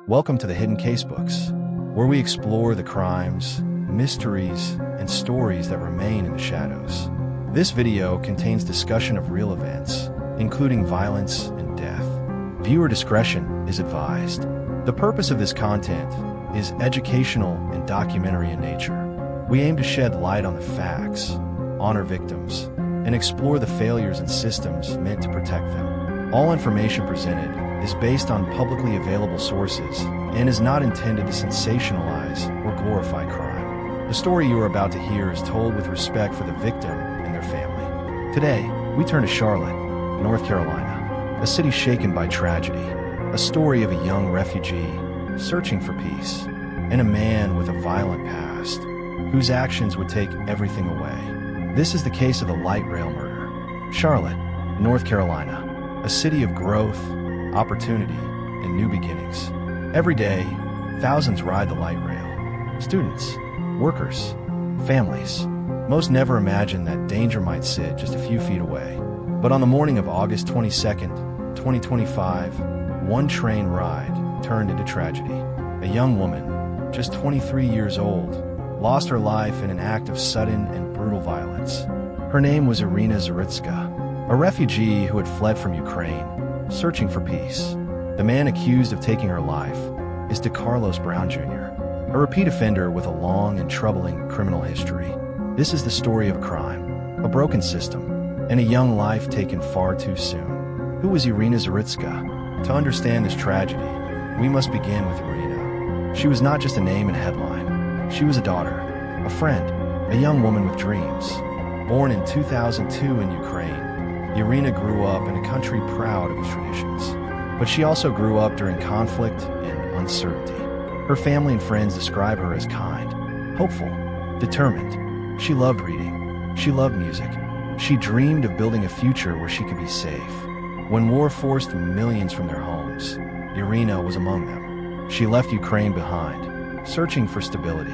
Welcome to the Hidden Casebooks, where we explore the crimes, mysteries, and stories that remain in the shadows. This video contains discussion of real events, including violence and death. Viewer discretion is advised. The purpose of this content is educational and documentary in nature. We aim to shed light on the facts, honor victims, and explore the failures in systems meant to protect them. All information presented is based on publicly available sources and is not intended to sensationalize or glorify crime. The story you are about to hear is told with respect for the victim and their family. Today, we turn to Charlotte, North Carolina, a city shaken by tragedy, a story of a young refugee searching for peace, and a man with a violent past whose actions would take everything away. This is the case of the light rail murder. Charlotte, North Carolina, a city of growth, opportunity, and new beginnings. Every day, thousands ride the light rail. Students, workers, families. Most never imagine that danger might sit just a few feet away. But on the morning of August 22nd, 2025, one train ride turned into tragedy. A young woman, just 23 years old, lost her life in an act of sudden and brutal violence. Her name was Iryna Zarutska, a refugee who had fled from Ukraine, searching for peace. The man accused of taking her life is Decarlos Brown Jr., a repeat offender with a long and troubling criminal history. This is the story of a crime, a broken system, and a young life taken far too soon. Who was Iryna Zarutska? To understand this tragedy, we must begin with Iryna. She was not just a name in a headline. She was a daughter, a friend, a young woman with dreams. Born in 2002 in Ukraine, Iryna grew up in a country proud of its traditions. But she also grew up during conflict and uncertainty. Her family and friends describe her as kind, hopeful, determined. She loved reading. She loved music. She dreamed of building a future where she could be safe. When war forced millions from their homes, Iryna was among them. She left Ukraine behind, searching for stability.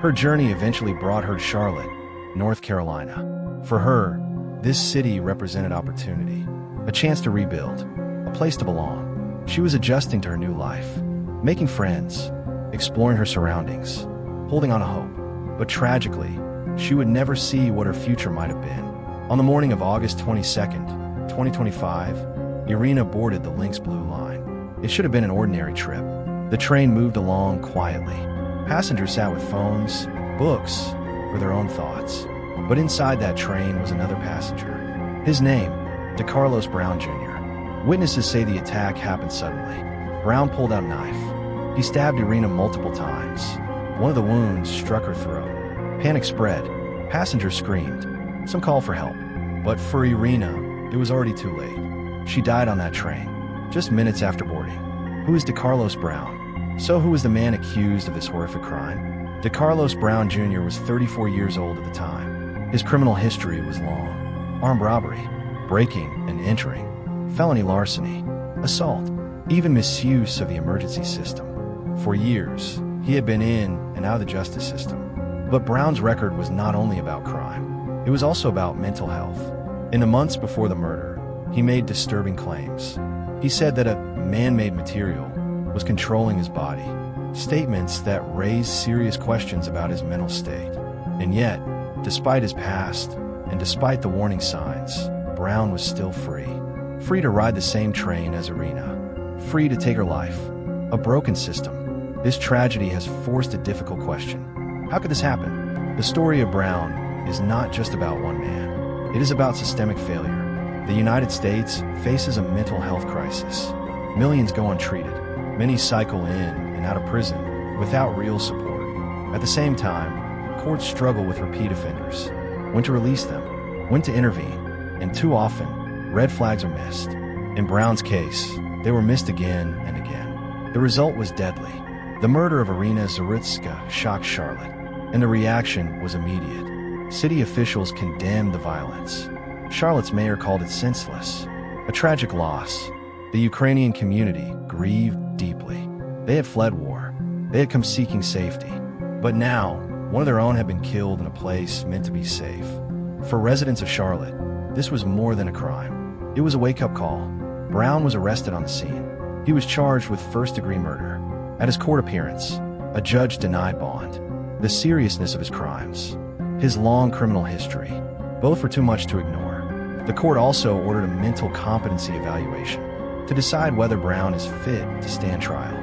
Her journey eventually brought her to Charlotte, North Carolina. For her, this city represented opportunity, a chance to rebuild, a place to belong. She was adjusting to her new life, making friends, exploring her surroundings, holding on to hope. But tragically, she would never see what her future might have been. On the morning of August 22nd, 2025, Iryna boarded the Lynx Blue Line. It should have been an ordinary trip. The train moved along quietly. Passengers sat with phones, books, or their own thoughts. But inside that train was another passenger. His name, Decarlos Brown Jr. Witnesses say the attack happened suddenly. Brown pulled out a knife. He stabbed Iryna multiple times. One of the wounds struck her throat. Panic spread. Passengers screamed. Some called for help. But for Iryna, it was already too late. She died on that train, just minutes after boarding. Who is Decarlos Brown? So who was the man accused of this horrific crime? Decarlos Brown Jr. was 34 years old at the time. His criminal history was long. Armed robbery, breaking and entering, felony larceny, assault, even misuse of the emergency system. For years, he had been in and out of the justice system. But Brown's record was not only about crime. It was also about mental health. In the months before the murder, he made disturbing claims. He said that a man-made material was controlling his body, statements that raised serious questions about his mental state. And yet, despite his past, and despite the warning signs, Brown was still free. Free to ride the same train as Iryna. Free to take her life. A broken system. This tragedy has forced a difficult question. How could this happen? The story of Brown is not just about one man. It is about systemic failure. The United States faces a mental health crisis. Millions go untreated. Many cycle in and out of prison without real support. At the same time, courts struggle with repeat offenders. When to release them, when to intervene, and too often, red flags are missed. In Brown's case, they were missed again and again. The result was deadly. The murder of Iryna Zarutska shocked Charlotte, and the reaction was immediate. City officials condemned the violence. Charlotte's mayor called it senseless, a tragic loss. The Ukrainian community grieved deeply. They had fled war. They had come seeking safety. But now, one of their own had been killed in a place meant to be safe. For residents of Charlotte, this was more than a crime. It was a wake-up call. Brown was arrested on the scene. He was charged with first-degree murder. At his court appearance, a judge denied bond. The seriousness of his crimes, his long criminal history, both were too much to ignore. The court also ordered a mental competency evaluation to decide whether Brown is fit to stand trial.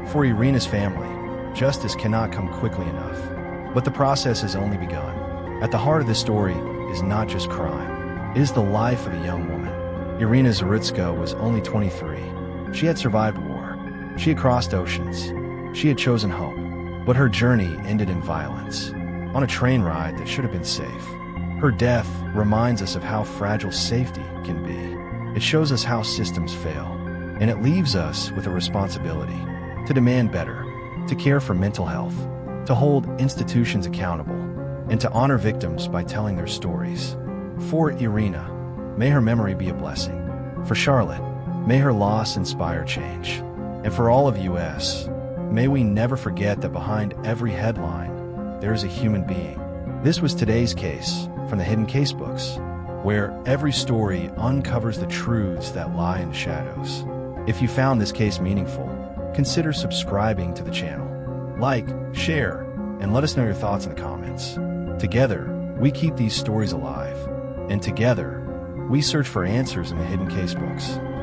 For Iryna's family, justice cannot come quickly enough. But the process has only begun. At the heart of this story is not just crime. It is the life of a young woman. Iryna Zarutska was only 23. She had survived war. She had crossed oceans. She had chosen hope. But her journey ended in violence, on a train ride that should have been safe. Her death reminds us of how fragile safety can be. It shows us how systems fail, and it leaves us with a responsibility to demand better, to care for mental health, to hold institutions accountable, and to honor victims by telling their stories. For Iryna, may her memory be a blessing. For Charlotte, may her loss inspire change. And for all of us, may we never forget that behind every headline, there is a human being. This was today's case from the Hidden Casebooks, where every story uncovers the truths that lie in the shadows. If you found this case meaningful, consider subscribing to the channel. Like, share, and let us know your thoughts in the comments. Together, we keep these stories alive, and together, we search for answers in the Hidden Casebooks.